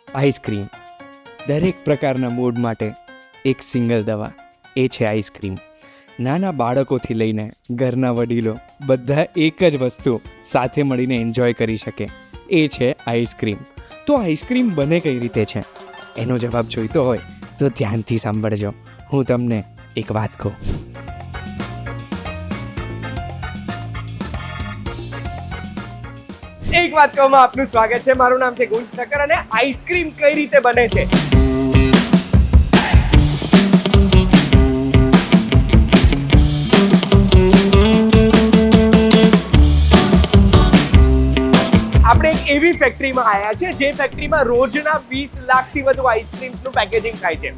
Ice cream. દરેક પ્રકારના mood માટે એક સિંગલ દવા, એ છે આઈસ્ક્રીમ. નાના બાળકોથી લઈને ઘરના વડીલો બધા એક જ વસ્તુ સાથે મળીને એન્જોય કરી શકે, એ છે આઈસ્ક્રીમ. તો આઈસ્ક્રીમ બને કઈ રીતે છે, એનો જવાબ જોઈતો હોય તો ધ્યાનથી સાંભળજો. હું તમને એક વાત કહું. એક વાત કહું, આપનું સ્વાગત છે. મારું નામ છે ગુંજ ઠક્કર અને આઈસ્ક્રીમ કઈ રીતે બને છે આપણે એક એવી ફેક્ટરીમાં આવ્યા છે જે ફેક્ટરીમાં રોજના 20 લાખથી વધુ આઈસ્ક્રીમ્સનું પેકેજિંગ થાય છે.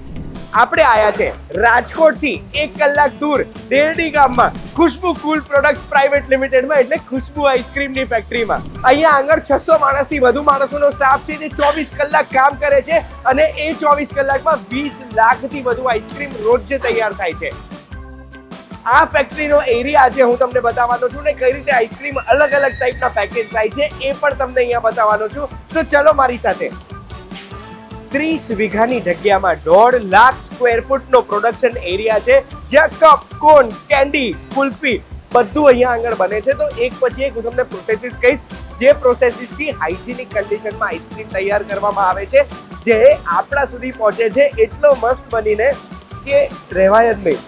આપણે આવ્યા છે રાજકોટથી 1 કલાક દૂર દેરડી ગામમાં ખુશ્બુ કુલ પ્રોડક્ટ પ્રાઇવેટ લિમિટેડમાં, એટલે ખુશ્બુ આઈસ્ક્રીમની ફેક્ટરીમાં. અહીંયા આગળ 600 માણસથી વધુ માણસોનો સ્ટાફ છે જે 24 કલાક કામ કરે છે અને એ 24 કલાકમાં 20 લાખથી વધુ આઈસ્ક્રીમ રોજ તૈયાર થાય છે. આ ફેક્ટરીનો એરિયા આજે હું તમને બતાવવાનો છું ને કઈ રીતે આઈસ્ક્રીમ અલગ અલગ ટાઈપના પેકેજ થાય છે એ પણ તમને અહીંયા બતાવવાનો છું. તો ચલો મારી સાથે. 30 વીઘાની જગ્યામાં 1.5 લાખ સ્ક્વેર ફૂટનો પ્રોડક્શન એરિયા છે, જ્યાં કપ, કોન, કેન્ડી, કુલ્ફી બધું અહીંયા આગળ બને છે. તો એક પછી એક હું તમને પ્રોસેસીસ કહીશ, જે પ્રોસેસીસથી હાઇજીનિક કન્ડિશનમાં આઈસ્ક્રીમ તૈયાર કરવામાં આવે છે, જે આપણા સુધી પહોંચે છે એટલો મસ્ત બનીને કે રહેવાય જ નહીં.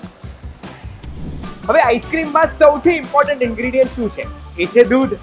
હવે આઈસ્ક્રીમમાં સૌથી ઇમ્પોર્ટન્ટ ઇન્ગ્રેડિયન્ટ શું છે? એ છે દૂધ.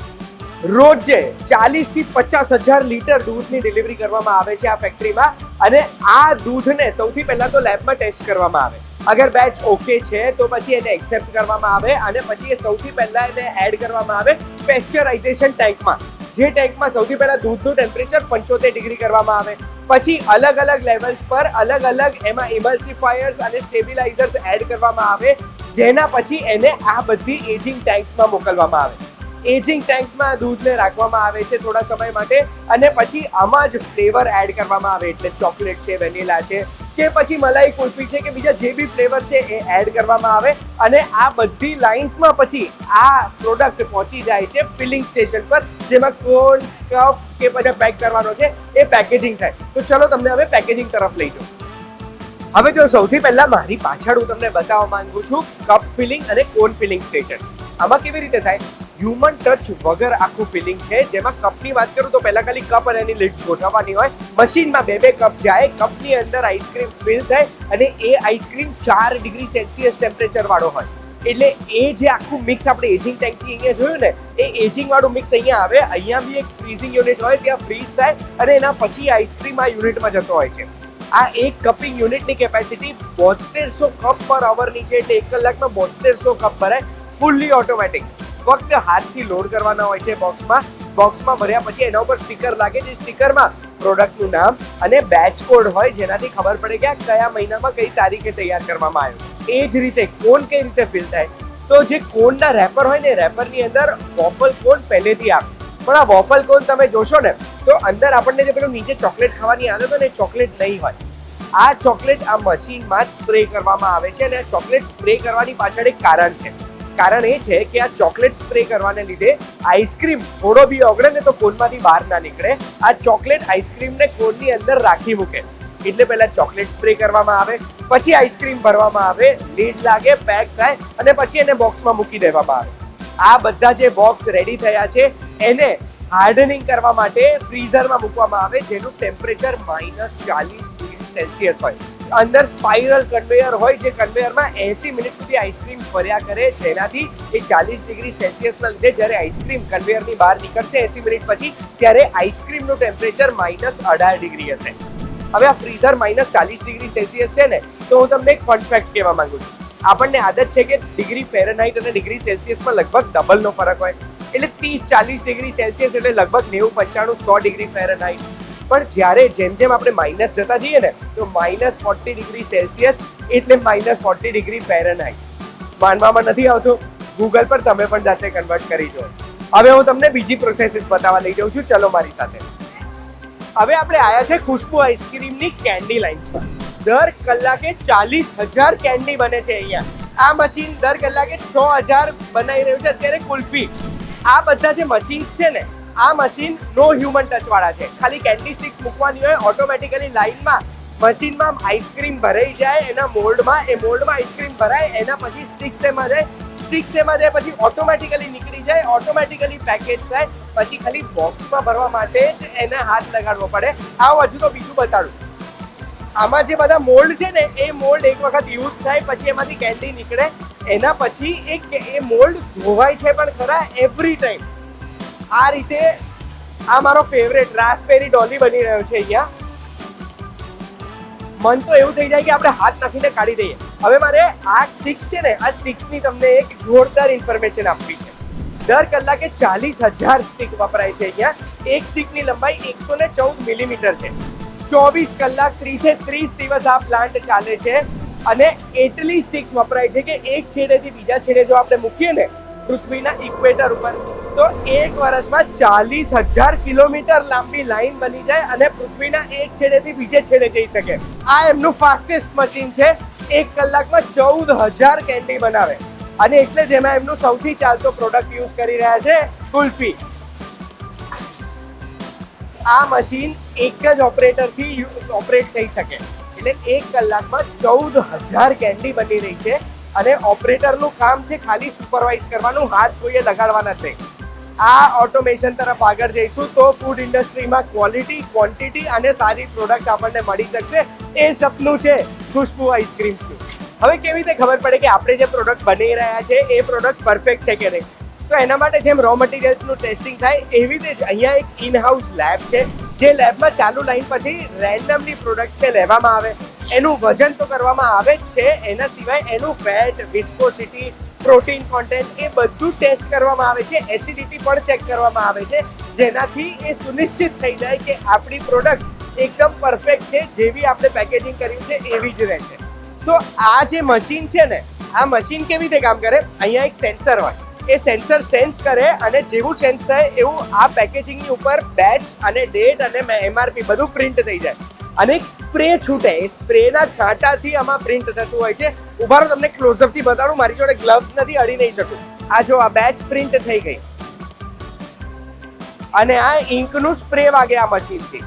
રોજે 40 થી 50 હજાર લીટર દૂધની ડિલિવરી કરવામાં આવે છે આ ફેક્ટરીમાં, અને આ દૂધને સૌથી પહેલા તો લેબમાં ટેસ્ટ કરવામાં આવે. અગર બેચ ઓકે છે તો પછી એને એક્સેપ્ટ કરવામાં આવે અને પછી એ સૌથી પહેલા એને એડ કરવામાં આવે પેસ્ચરાઇઝેશન ટેન્કમાં, જે ટેન્કમાં સૌથી પહેલા દૂધનું ટેમ્પરેચર 75 ડિગ્રી કરવામાં આવે. પછી અલગ અલગ લેવલ્સ પર અલગ અલગ એમાં ઇમલ્સિફાયર્સ અને સ્ટેબિલાઇઝર્સ એડ કરવામાં આવે, જેના પછી એને આ બધી એજિંગ ટેન્ક્સમાં મોકલવામાં આવે. એજિંગ ટેન્ક્સમાં દૂધને રાખવામાં આવે છે થોડા સમય માટે, અને પછી આમાં જ ફ્લેવર એડ કરવામાં આવે, એટલે ચોકલેટ છે, વેનીલા છે કે પછી મલાઈ કુલ્ફી છે કે બીજા જે બી ફ્લેવર છે એ એડ કરવામાં આવે. અને આ બધી લાઇન્સમાં પછી આ પ્રોડક્ટ પહોંચી જાય છે ફિલિંગ સ્ટેશન પર, જેમાં કોન, કપ કે પછી પેક કરવાનો છે એ પેકેજિંગ થાય. તો ચલો તમને હવે પેકેજિંગ તરફ લઈ જાઉં. હવે જો સૌથી પહેલા મારી પાછળ હું તમને બતાવવા માંગુ છું કપ ફિલિંગ અને કોન ફિલિંગ સ્ટેશન. આમાં કેવી રીતે થાય? હ્યુમન ટચ વગર આખું ફિલિંગ છે. જેમાં કપની વાત કરું તો પહેલા ખાલી કપ અને એની લીડ ગોઠવવાની હોય, મશીનમાં 2 કપ જાય, કપની અંદર આઈસ્ક્રીમ ફિલ થાય અને એ આઈસ્ક્રીમ 4 ડિગ્રી સેલ્સિયસ ટેમ્પરેચર વાળો હોય. એટલે એ જે આખું મિક્સ આપણે એજિંગ ટેન્કથી અહીંયા જોયું ને, એ એજિંગ વાળું મિક્સ અહીંયા આવે. અહીંયા બી એક ફ્રીઝિંગ યુનિટ હોય, ત્યાં ફ્રીઝ થાય અને એના પછી આઈસ્ક્રીમ આ યુનિટમાં જતો હોય છે. આ એક કપિંગ યુનિટની કેપેસિટી 7200 કપ પર અવરની છે, એટલે 1 કલાકમાં 7200 કપ ભરાય. Fully automatic. ફક્ત હાથથી લોડ કરવાના હોય છે બોક્સમાં ભર્યા પછી એના ઉપર સ્ટીકર લાગે, જે સ્ટીકરમાં પ્રોડક્ટનું નામ અને બેચ કોડ હોય, જેનાથી ખબર પડે કે આ કયા મહિનામાં કઈ તારીખે તૈયાર કરવામાં આવ્યું. એ જ રીતે કોન કઈ રીતે ફિલ થાય? તો જે કોનના રેપર હોય ને, રેપરની અંદર વોફલ કોન પહેલેથી આવે, પણ આ વોફલ કોન તમે જોશો ને તો અંદર આપણને જે પેલું નીચે ચોકલેટ ખાવાની આદત હોય ને, ચોકલેટ નહીં હોય. આ ચોકલેટ આ મશીનમાં જ સ્પ્રે કરવામાં આવે છે, અને આ ચોકલેટ સ્પ્રે કરવાની પાછળ એક કારણ છે. કારણ એ છે કે આ ચોકલેટ સ્પ્રે કરવાને લીધે આઈસ્ક્રીમ થોડો બી ઓગળે ને તો કોનમાંથી બહાર ના નીકળે. આ ચોકલેટ આઈસ્ક્રીમને કોનની અંદર રાખી મૂકે. એટલે પહેલા ચોકલેટ સ્પ્રે કરવામાં આવે, પછી આઈસ્ક્રીમ ભરવામાં આવે, લીડ લાગે, પેક થાય અને પછી એને બોક્સમાં મૂકી દેવામાં આવે. આ બધા જે બોક્સ રેડી થયા છે એને હાર્ડનિંગ કરવા માટે ફ્રીઝરમાં મૂકવામાં આવે, જેનું ટેમ્પરેચર -40 ડિગ્રી સેલ્સિયસ હોય. અંદર સ્પાઇરલ કન્વેયર હોય, જે કન્વેયરમાં 80 મિનિટ સુધી આઈસ્ક્રીમ ફર્યા કરે, જેનાથી એ 40 ડિગ્રી સેલ્સિયસના લીધે જ્યારે આઈસ્ક્રીમ કન્વેયરની બહાર નીકળશે 80 મિનિટ પછી, ત્યારે આઈસ્ક્રીમનું ટેમ્પરેચર -18 ડિગ્રી હશે. હવે આ ફ્રીઝર -40 ડિગ્રી સેલ્સિયસ છે ને, તો હું તમને એક ફન ફેક્ટ કહેવા માંગુ છું. આપણને આદત છે કે ડિગ્રી ફેરનહાઇટ અને ડિગ્રી સેલ્સિયસમાં લગભગ ડબલનો ફરક હોય, એટલે 30-40 ડિગ્રી સેલ્સિયસ એટલે લગભગ 90-95-100 ડિગ્રી ફેરનહાઇટ. પણ જ્યારે જેમ જેમ આપણે માઇનસ જતા જઈએ ને, તો -40 ડિગ્રી સેલ્સિયસ એટલે -40 ડિગ્રી ફેરનહાઇટ. માનવામાં નથી આવતું? ગૂગલ પર તમે પણ જાતે કન્વર્ટ કરી દો. હવે હું તમને બીજી પ્રોસેસીસ બતાવવા લઈ જાઉં છું, ચલો મારી સાથે. હવે આપણે આયા છે ખુશ્બુ આઈસ્ક્રીમની કેન્ડી લાઇન્સમાં. દર કલાકે 40,000 કેન્ડી બને છે અહીંયા. આ મશીન દર કલાકે 6,000 બનાવી રહ્યું છે અત્યારે કુલ્ફી. આ બધા જે મશીન્સ છે ને, આ મશીન નો હ્યુમન ટચ વાળા છે. ખાલી કેન્ડી સ્ટિક્સ મૂકવાની હોય, ઓટોમેટિકલી લાઈનમાં મશીનમાં આઈસ્ક્રીમ ભરાઈ જાય એના મોલ્ડમાં, એ મોલ્ડમાં આઈસ્ક્રીમ ભરાય, એના પછી સ્ટિક્સ એમાં જાય, સ્ટિક્સ એમાં જાય, પછી ઓટોમેટિકલી નીકળી જાય, ઓટોમેટિકલી પેકેજ થાય, પછી ખાલી બોક્સમાં ભરવા માટે જ એને હાથ લગાડવો પડે. આવો હજુ તો બીજું બતાડું. આમાં જે બધા મોલ્ડ છે ને, એ મોલ્ડ એક વખત યુઝ થાય પછી એમાંથી કેન્ડી નીકળે, એના પછી એ મોલ્ડ ધોવાય છે પણ ખરા એવરી ટાઈમ. આ રીતે આ મારો ફેવરેટ રાસબેરી ડોલી બની રહ્યો છે અહીંયા. મન તો એવું થઈ જાય કે આપણે હાથ નાખીને કાઢી દઈએ. હવે મારે આ સ્ટિક્સ છે ને, આ સ્ટિક્સની તમને એક જોરદાર ઇન્ફોર્મેશન આપવી છે. દર કલાકે 40,000 સ્ટિક વપરાય છે અહીંયા. એક સ્ટિકની લંબાઈ 114 મિલીમીટર છે. 24 કલાક 30 દિવસ આ પ્લાન્ટ ચાલે છે અને એટલી સ્ટિક્સ વપરાય છે કે એક છેડેથી બીજા છેડે જો આપણે મૂકીએ ને પૃથ્વીના ઇક્વેટર ઉપર, તો એક વર્ષમાં 40,000 કિલોમીટર લાંબી લાઈન બની જાય અને પૃથ્વીના એક છેડેથી બીજે છેડે જઈ શકે. આ એમનું ફાસ્ટેસ્ટ મશીન છે. એક કલાકમાં 14,000 કેન્ડી બનાવે અને એટલે જ એમાં એમનું સૌથી ચાલતો પ્રોડક્ટ યુઝ કરી રહ્યા છે કુલ્ફી. આ મશીન એક જ ઓપરેટરથી ઓપરેટ થઈ શકે, એટલે એક કલાકમાં 14,000 કેન્ડી બની રહી છે અને ઓપરેટરનું કામ છે ખાલી સુપરવાઇઝ કરવાનું, હાથ કોઈએ લગાડવાના છે. આ ઓટોમેશન તરફ આગળ જઈશું તો ફૂડ ઇન્ડસ્ટ્રીમાં ક્વોલિટી, ક્વોન્ટિટી અને સારી પ્રોડક્ટ આપણને મળી શકશે. એ સપનું છે ખુશ્બુ આઈસ્ક્રીમ્સનું. હવે કેવી રીતે ખબર પડે કે આપણે જે પ્રોડક્ટ બની રહ્યા છે એ પ્રોડક્ટ પરફેક્ટ છે કે નહીં? તો એના માટે જેમ રો મટીરિયલ્સનું ટેસ્ટિંગ થાય એવી રીતે જ અહીંયા એક ઇન હાઉસ લેબ છે, જે લેબમાં ચાલુ લાઈન પછી રેન્ડમલી પ્રોડક્ટ્સને લેવામાં આવે, એનું વજન તો કરવામાં આવે જ છે, એના સિવાય એનું ફેટ, વિસ્કોસિટી, પ્રોટીન કોન્ટેન્ટ એ બધું ટેસ્ટ કરવામાં આવે છે, એસિડિટી પણ ચેક કરવામાં આવે છે, જેનાથી એ સુનિશ્ચિત થઈ જાય કે આપણી પ્રોડક્ટ એકદમ પરફેક્ટ છે, જેવી આપણે પેકેજિંગ કર્યું છે એવી જ રહેશે. સો આ જે મશીન છે ને, આ મશીન કેવી રીતે કામ કરે? અહીંયા એક સેન્સર હોય, એ સેન્સર સેન્સ કરે અને જેવું સેન્સ થાય એવું આ પેકેજિંગની ઉપર બેચ અને ડેટ અને MRP બધું પ્રિન્ટ થઈ જાય અને એક સ્પ્રે છૂટે, એ સ્પ્રેના છાંટાથી આમાં પ્રિન્ટ થતું હોય છે. ઉભા રહો, તમને ક્લોઝઅપથી બતાડું, મારી જોડે ગ્લવ્સ નથી, અડી નહીં શકું. આ જો આ બેચ પ્રિન્ટ થઈ ગઈ અને આ ઇંકનું સ્પ્રે વાગે આ મશીનથી.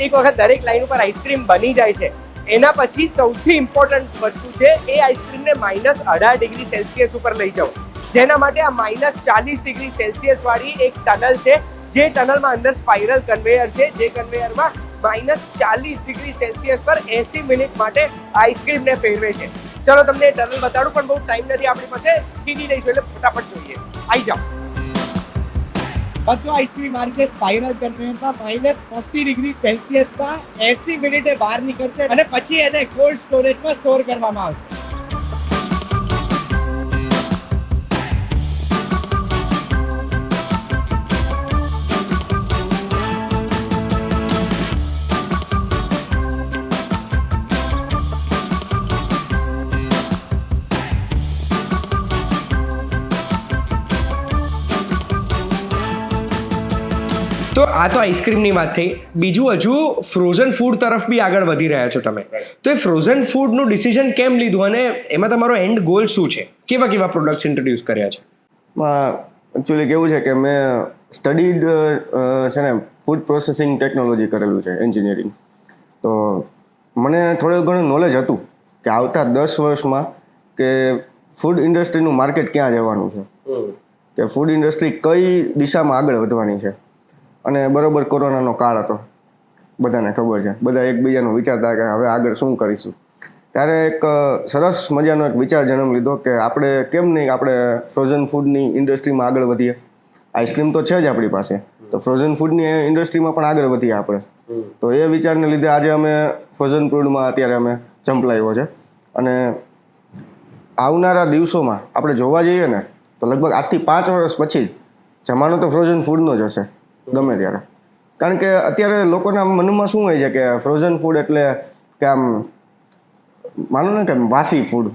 એક વખત દરેક લાઈન ઉપર આઈસ્ક્રીમ બની જાય છે, એના પછી સૌથી ઇમ્પોર્ટન્ટ વસ્તુ છે એ આઈસ્ક્રીમને -18°C ઉપર લઈ જાઓ, જેના માટે આ -40°C વાળી એક ટનલ છે, જે ટનલમાં અંદર સ્પાઇરલ કન્વેયર છે, જે કન્વેયરમાં -40°C પર 80 મિનિટ માટે આઈસ્ક્રીમને ફેરવે છે. ચલો તમને એ ટનલ બતાડું, પણ બહુ ટાઈમ નથી આપણી પાસે, સીધી લઈશું એટલે ફટાફટ જોઈએ. આવી જાઓ. બધું આઈસ્ક્રીમ આ રીતે સ્પાઇરલ કન્વેયરમાં -40°C માં 80 મિનિટે બહાર નીકળશે અને પછી એને કોલ્ડ સ્ટોરેજમાં સ્ટોર કરવામાં આવશે. તો આ તો આઈસ્ક્રીમની વાત થઈ. બીજું હજુ ફ્રોઝન ફૂડ તરફ બી આગળ વધી રહ્યા છો તમે, તો એ ફ્રોઝન ફૂડનું ડિસિઝન કેમ લીધું અને એમાં તમારો એન્ડ ગોલ શું છે? કેવા કેવા પ્રોડક્ટ્સ ઇન્ટ્રોડ્યુસ કર્યા છે? એકચ્યુઅલી કેવું છે કે મેં સ્ટડીડ છે ને ફૂડ પ્રોસેસિંગ ટેકનોલોજી કરેલું છે, એન્જિનિયરિંગ. તો મને થોડું ઘણું નોલેજ હતું કે આવતા 10 વર્ષમાં કે ફૂડ ઇન્ડસ્ટ્રીનું માર્કેટ ક્યાં જવાનું છે, કે ફૂડ ઇન્ડસ્ટ્રી કઈ દિશામાં આગળ વધવાની છે. અને બરોબર કોરોનાનો કાળ હતો, બધાને ખબર છે, બધા એકબીજાનું વિચારતા કે હવે આગળ શું કરીશું. ત્યારે એક સરસ મજાનો એક વિચાર જન્મ લીધો કે આપણે કેમ નહીં આપણે ફ્રોઝન ફૂડની ઇન્ડસ્ટ્રીમાં આગળ વધીએ. આઈસ્ક્રીમ તો છે જ આપણી પાસે, તો ફ્રોઝન ફૂડની ઇન્ડસ્ટ્રીમાં પણ આગળ વધીએ આપણે. તો એ વિચારને લીધે આજે અમે ફ્રોઝન ફૂડમાં અત્યારે અમે ચંપલાવ્યો છે. અને આવનારા દિવસોમાં આપણે જોવા જઈએ ને તો લગભગ આજથી 5 વર્ષ પછી જમાનો તો ફ્રોઝન ફૂડનો જ હશે ગમે ત્યારે. કારણ કે અત્યારે લોકોના મનમાં શું હોય છે કે ફ્રોઝન ફૂડ એટલે કે આમ માનો ને કે વાસી ફૂડ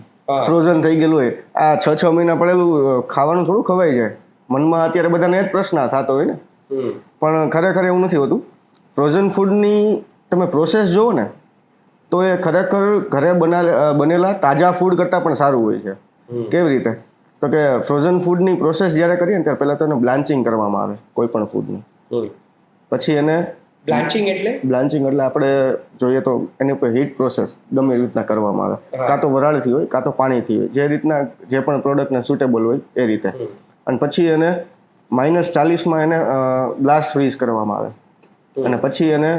ફ્રોઝન થઈ ગયેલું હોય, આ 6 મહિના પડેલું ખાવાનું થોડું ખવાય છે. મનમાં અત્યારે બધાને એ જ પ્રશ્ન થતો હોય ને. પણ ખરેખર એવું નથી હોતું. ફ્રોઝન ફૂડની તમે પ્રોસેસ જુઓ ને તો એ ખરેખર ઘરે બનેલા તાજા ફૂડ કરતાં પણ સારું હોય છે. કેવી રીતે તો કે ફ્રોઝન ફૂડની પ્રોસેસ જ્યારે કરીએ ને ત્યારે પહેલાં તો એને બ્લાન્ચિંગ કરવામાં આવે કોઈ પણ ફૂડનું. પછી એને બ્લાન્ચિંગ એટલે આપણે જોઈએ તો એની ઉપર હીટ પ્રોસેસ ગમે એ રીતના કરવામાં આવે, કાં તો વરાળથી હોય કાં તો પાણીથી હોય, જે રીતના જે પણ પ્રોડક્ટને સુટેબલ હોય એ રીતે. અને પછી એને -40માં એને બ્લાસ્ટ ફ્રીઝ કરવામાં આવે અને પછી એને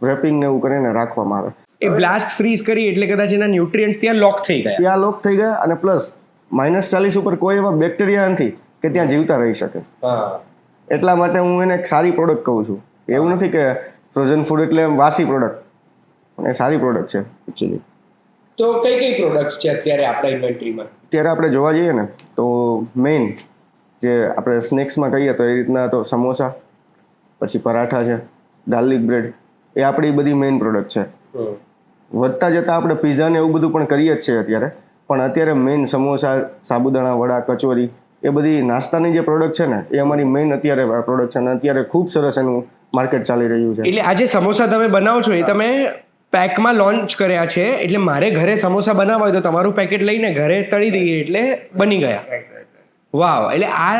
રેપિંગ ને એવું કરીને રાખવામાં આવે. એ બ્લાસ્ટ ફ્રીઝ કરી એટલે કદાચ એના ન્યુટ્રિયન્ટ્સ ત્યાં લોક થઈ ગયા અને પ્લસ -40 ઉપર કોઈ એવા બેક્ટેરિયા નથી કે ત્યાં જીવતા રહી શકે. એટલા માટે હું એને એક સારી પ્રોડક્ટ કહું છું. એવું નથી કે ફ્રોઝન ફૂડ એટલે વાસી પ્રોડક્ટ, એ સારી પ્રોડક્ટ છે એકચ્યુઅલી. તો કઈ પ્રોડક્ટ્સ છે અત્યારે આપણા ઇન્વેન્ટરીમાં? અત્યારે આપણે જોવા જઈએ ને તો મેઇન જે આપણે સ્નેક્સમાં કહીએ તો એ રીતના તો સમોસા, પછી પરાઠા છે, ગાર્લિક બ્રેડ, એ આપણી બધી મેઇન પ્રોડક્ટ છે. વધતા જતાં આપણે પીઝા ને એવું બધું પણ કરીએ જ છીએ અત્યારે, પણ અત્યારે મેઇન સમોસા, સાબુદાણા વડા, કચોરી, એ બધી નાસ્તાની જે પ્રોડક્ટ છે ને એ અમારી મેઇન અત્યારે પ્રોડક્ટ છે અને અત્યારે ખૂબ સરસ એનું માર્કેટ ચાલી રહ્યું છે. એટલે આ જે સમોસા તમે બનાવો છો એ તમે પેકમાં લોન્ચ કર્યા છે, એટલે મારે ઘરે સમોસા બનાવવા હોય તો તમારું પેકેટ લઈને ઘરે તળી દઈએ એટલે બની ગયા. વાવ! એટલે આ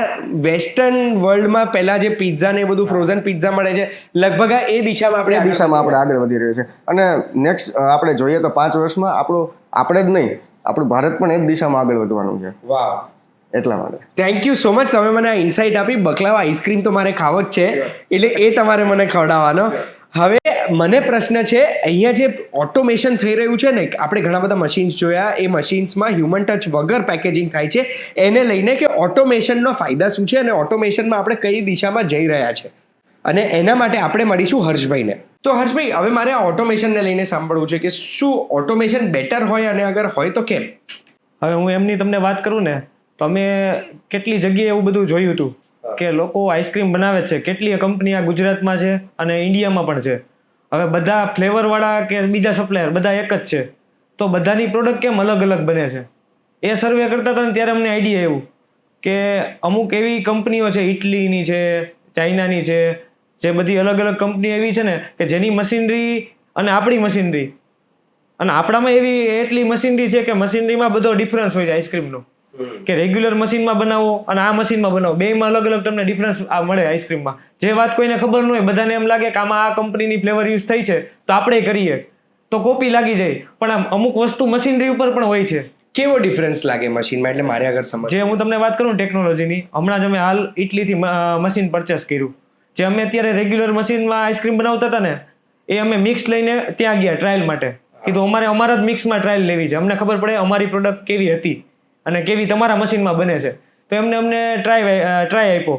વેસ્ટર્ન વર્લ્ડમાં પહેલા જે પિઝા ને એ બધું ફ્રોઝન પિઝા મળે છે, લગભગ આ એ દિશામાં આપણે આગળ વધી રહ્યું છે. અને નેક્સ્ટ આપણે જોઈએ તો 5 વર્ષમાં આપણે જ નહીં, આપણું ભારત પણ એ જ દિશામાં આગળ વધવાનું છે. વાવ! એટલા માટે થેન્ક યુ સો મચ, તમે મને આ ઇન્સાઇટ આપી. બકલાવા આઈસ્ક્રીમ તો મારે ખાવો જ છે, એટલે એ તમારે મને ખવડાવવાનો. હવે મને પ્રશ્ન છે, અહીંયા જે ઓટોમેશન થઈ રહ્યું છે ને, આપણે ઘણા બધા મશીન્સ જોયા, એ મશીન્સમાં હ્યુમન ટચ વગર પેકેજિંગ થાય છે, એને લઈને કે ઓટોમેશનનો ફાયદા શું છે અને ઓટોમેશનમાં આપણે કઈ દિશામાં જઈ રહ્યા છે, અને એના માટે આપણે મળીશું હર્ષભાઈને. તો હર્ષભાઈ, હવે મારે આ ઓટોમેશનને લઈને સાંભળવું છે કે શું ઓટોમેશન બેટર હોય, અને અગર હોય તો કેમ? હવે હું એમની તમને વાત કરું ને તો અમે કેટલી જગ્યાએ એવું બધું જોયું હતું કે લોકો આઈસ્ક્રીમ બનાવે છે, કેટલી કંપની આ ગુજરાતમાં છે અને ઇન્ડિયામાં પણ છે. હવે બધા ફ્લેવરવાળા કે બીજા સપ્લાયર બધા એક જ છે, તો બધાની પ્રોડક્ટ કેમ અલગ અલગ બને છે? એ સર્વે કરતા હતા ને ત્યારે અમને આઈડિયા એવું કે અમુક એવી કંપનીઓ છે, ઇટલીની છે, ચાઇનાની છે, જે બધી અલગ અલગ કંપની એવી છે ને કે જેની મશીનરી અને આપણી મશીનરી, અને આપણામાં એવી એટલી મશીનરી છે કે મશીનરીમાં બધો ડિફરન્સ હોય છે આઈસ્ક્રીમનો, કે રેગ્યુલર મશીનમાં બનાવો અને આ મશીનમાં બનાવો, બેમાં અલગ અલગ તમને ડિફરન્સ મળે આઈસ્ક્રીમમાં. જે વાત કોઈને ખબર ન હોય, બધાને એમ લાગે કે આમાં આ કંપનીની ફ્લેવર યુઝ થઈ છે તો આપણે કરીએ તો કોપી લાગી જાય, પણ આમ અમુક વસ્તુ મશીનરી ઉપર પણ હોય છે. કેવો ડિફરન્સ લાગે મશીનમાં? એટલે મારે આગળ સમજ. જે હું તમને વાત કરું ટેકનોલોજીની, હમણાં જ અમે હાલ ઇટલીથી મશીન પરચેસ કર્યું. જે અમે અત્યારે રેગ્યુલર મશીનમાં આઈસ્ક્રીમ બનાવતા હતા ને, એ અમે મિક્સ લઈને ત્યાં ગયા ટ્રાયલ માટે. કીધું અમારા જ મિક્સમાં ટ્રાયલ લેવી છે, અમને ખબર પડે અમારી પ્રોડક્ટ કેવી હતી અને કેવી તમારા મશીનમાં બને છે. તો અમને ટ્રાય આપ્યો.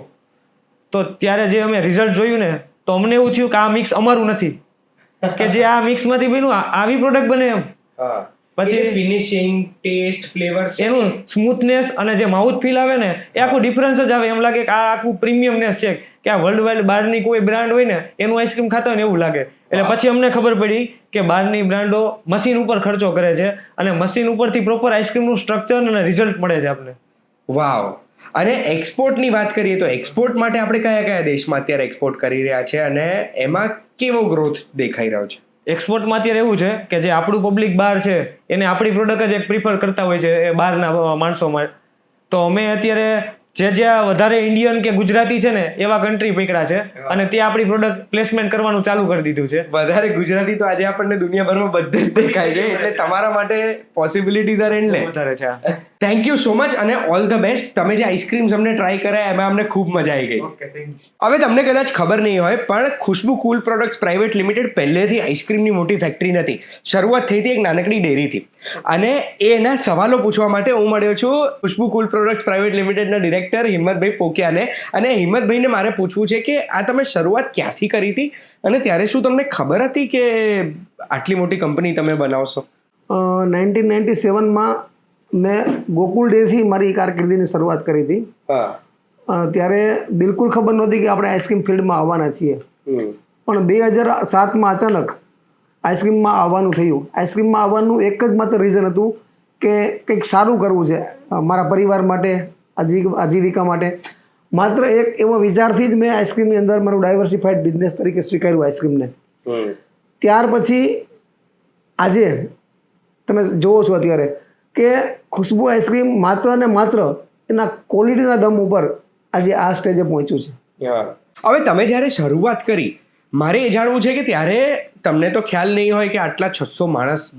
તો ત્યારે જે અમે રિઝલ્ટ જોયું ને તો અમને એવું થયું કે આ મિક્સ અમારું નથી, કે જે આ મિક્સમાંથી બન્યું આવી પ્રોડક્ટ બને એમ. પછી ફિનિશિંગ, ટેસ્ટ, ફ્લેવર, એનું સ્મૂથનેસ અને જે માઉથ ફીલ આવે ને એ આખું ડિફરન્સ જ આવે. એમ લાગે કે આ આખું પ્રીમિયમનેસ છે, કે આ વર્લ્ડ વાઇડ બહારની કોઈ બ્રાન્ડ હોય ને એનું આઈસ્ક્રીમ ખાતા હોય ને એવું લાગે. એટલે પછી અમને ખબર પડી કે બહારની બ્રાન્ડો મશીન ઉપર ખર્ચો કરે છે અને મશીન ઉપરથી પ્રોપર આઈસ્ક્રીમનું સ્ટ્રક્ચર અને રિઝલ્ટ મળે છે આપને. વાવ! અને એક્સપોર્ટની વાત કરીએ તો એક્સપોર્ટ માટે આપણે કયા કયા દેશમાં અત્યારે એક્સપોર્ટ કરી રહ્યા છે અને એમાં કેવો ગ્રોથ દેખાઈ રહ્યો છે? એક્સપોર્ટમાં અત્યારે એવું છે કે જે આપણું પબ્લિક બહાર છે એને આપણી પ્રોડક્ટ જ એક પ્રિફર કરતા હોય છે એ બહારના માણસોમાં. તો અમે અત્યારે જ્યાં વધારે ઇન્ડિયન કે ગુજરાતી છે ને એવા કન્ટ્રી પકડ્યા છે અને ત્યાં આપણી પ્રોડક્ટ પ્લેસમેન્ટ કરવાનું ચાલુ કરી દીધું છે. વધારે ગુજરાતી તો આજે આપણને દુનિયાભરમાં બધે જ દેખાય છે, એટલે તમારા માટે પોસિબિલિટીઝ આર એન્ડલેસ. વધારે છે. થેન્ક યુ સો મચ અને ઓલ ધ બેસ્ટ. તમે જે આઈસ્ક્રીમ્સ અમને ટ્રાય કર્યા એમાં અમને ખૂબ મજા આવી ગઈ. હવે તમને કદાચ ખબર નહીં હોય, પણ ખુશ્બુ કુલ પ્રોડક્ટ્સ પ્રાઇવેટ લિમિટેડ પહેલેથી આઈસ્ક્રીમની મોટી ફેક્ટરી નથી. શરૂઆત થઈ હતી એક નાનકડી ડેરીથી, અને એના સવાલો પૂછવા માટે હું મળ્યો છું ખુશ્બુ કુલ પ્રોડક્ટ્સ પ્રાઇવેટ લિમિટેડના ડિરેક્ટર હિંમતભાઈ પોકિયાને. અને હિંમતભાઈને મારે પૂછવું છે કે આ તમે શરૂઆત ક્યાંથી કરી હતી અને ત્યારે શું તમને ખબર હતી કે આટલી મોટી કંપની તમે બનાવશો? 1997માં મેં ગોકુલ ડેરીથી મારી કારકિર્દીની શરૂઆત કરી હતી. ત્યારે બિલકુલ ખબર નહોતી કે આપણે આઈસ્ક્રીમ ફિલ્ડમાં આવવાના છીએ, પણ 2007માં અચાનક આઈસ્ક્રીમમાં આવવાનું થયું. આઈસ્ક્રીમમાં આવવાનું એક જ માત્ર રીઝન હતું કે કંઈક સારું કરવું છે મારા પરિવાર માટે, આજીવિકા માટે. માત્ર એક એવો વિચારથી જ મેં આઈસ્ક્રીમની અંદર મારું ડાયવર્સિફાઈડ બિઝનેસ તરીકે સ્વીકાર્યું આઈસ્ક્રીમને. ત્યાર પછી આજે તમે જુઓ છો અત્યારે કે ખુશ્બુ આઈસ્ક્રીમ માત્ર ને માત્ર એના ક્વોલિટીના દમ ઉપર આજે આ સ્ટેજે પહોંચ્યું છે. હવે તમે જ્યારે શરૂઆત કરી, મારે એ જાણવું છે કે ત્યારે તમને તો ખ્યાલ નહીં હોય કે આટલા 600 માણસ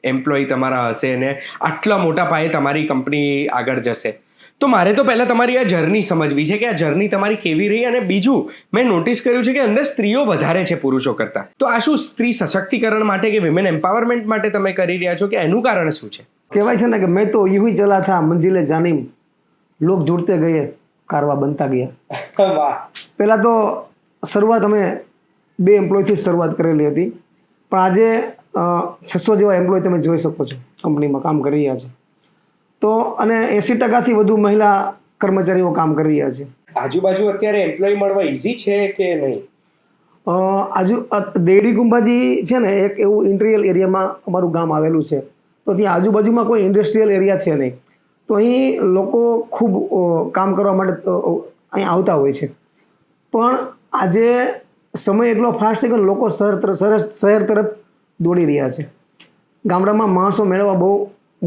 એમ્પ્લોય તમારા હશે અને આટલા મોટા પાયે તમારી કંપની આગળ જશે. તો મારે તો પહેલાં તમારી આ જર્ની સમજવી છે કે આ જર્ની તમારી કેવી રહી. અને બીજું મેં નોટિસ કર્યું છે કે અંદર સ્ત્રીઓ વધારે છે પુરુષો કરતાં. તો આ શું સ્ત્રી સશક્તિકરણ માટે કે વિમેન એમ્પાવરમેન્ટ માટે તમે કરી રહ્યા છો કે એનું કારણ શું છે? કહેવાય છે ને કે મેં તો યું ચલા થા મંજિલે જાનીમ, લોક जुड़ते ગયે કારવા બનતા ગયા. વાહ. પહેલાં તો શરૂઆત અમે 2 એમ્પ્લોયથી શરૂઆત કરેલી હતી, પણ આજે 600 જેવા એમ્પ્લોય તમે જોઈ શકો છો કંપનીમાં કામ કરી રહ્યા છે. તો અને 80% વધુ મહિલા કર્મચારીઓ કામ કરી રહ્યા છે. આજુબાજુ અત્યારે એમ્પ્લોય મળવા ઇઝી છે કે નહીં? દેરડી કુંભાજી છે ને, એક એવું ઇન્ટિરિયર એરિયામાં અમારું ગામ આવેલું છે. તો ત્યાં આજુબાજુમાં કોઈ ઇન્ડસ્ટ્રીયલ એરિયા છે નહીં. તો અહીં લોકો ખૂબ કામ કરવા માટે અહીં આવતા હોય છે. પણ આજે સમય એટલો ફાસ્ટ છે કે લોકો શહેર તરફ દોડી રહ્યા છે. ગામડામાં માણસો મેળવવા બહુ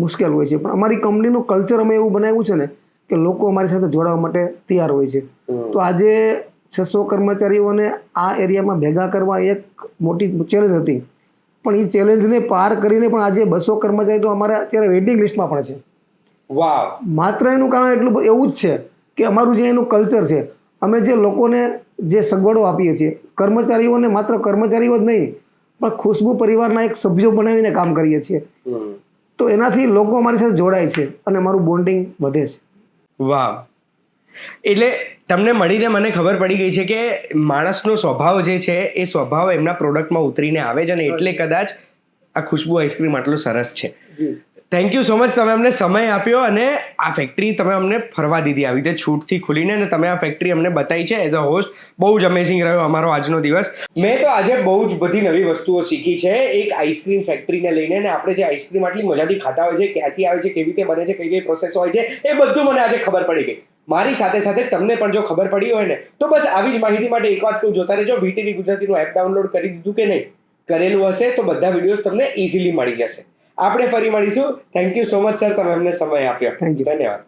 મુશ્કેલ હોય છે. પણ અમારી કંપનીનું કલ્ચર અમે એવું બનાવ્યું છે ને કે લોકો અમારી સાથે જોડાવા માટે તૈયાર હોય છે. તો આજે 600 કર્મચારીઓને આ એરિયામાં ભેગા કરવા એક મોટી ચેલેન્જ હતી. પણ એ ચેલેન્જને પાર કરીને પણ આજે 200 કર્મચારી તો અમારા અત્યારે વેઇટિંગ લિસ્ટમાં પણ છે. વાવ. માત્ર એનું કારણ એટલું એવું જ છે કે અમારું જે એનું કલ્ચર છે, અમે જે લોકોને જે સગવડો આપીએ છીએ, કર્મચારીઓને માત્ર કર્મચારીઓ જ નહીં પણ ખુશ્બુ પરિવારના એક સભ્યો બનાવીને કામ કરીએ છીએ. તો એનાથી લોકો અમારી સાથે જોડાય છે અને અમારું બોન્ડિંગ વધે છે. વાહ. એટલે તમને મળીને મને ખબર પડી ગઈ છે કે માણસનો સ્વભાવ જે છે એ સ્વભાવ એમના પ્રોડક્ટમાં ઉતરીને આવે છે અને એટલે કદાચ આ ખુશ્બુ આઈસ્ક્રીમ આટલું સરસ છે. Thank you so much. તમે અમને સમય આપ્યો અને આ ફેક્ટરી તમે અમને ફરવા દીધી આવી રીતે છૂટથી ખુલીને, અને તમે આ ફેક્ટરી અમને બતાવી છે એઝ અ હોસ્ટ. બહુ જ અમેઝિંગ રહ્યો અમારો આજનો દિવસ. મેં તો આજે બહુ જ બધી નવી વસ્તુઓ શીખી છે એક આઈસ્ક્રીમ ફેક્ટરીને લઈને. અને આપણે જે આઈસ્ક્રીમ આટલી મજાથી ખાતા હોય છે, ક્યાંથી આવે છે, કેવી રીતે બને છે, કઈ કઈ પ્રોસેસ હોય છે, એ બધું મને આજે ખબર પડી ગઈ. મારી સાથે સાથે તમને પણ જો ખબર પડી હોય ને તો બસ આવી જ માહિતી માટે એક વાત કહું, જોતા રહેજો VTV ગુજરાતીનું એપ ડાઉનલોડ કરી દીધું કે નહીં? કરેલું હશે તો બધા વિડીયોઝ તમને ઇઝીલી મળી જશે. આપણે ફરી મળીશું. Thank you so much sir, તમે અમને સમય આપ્યો. Thank you. ધન્યવાદ.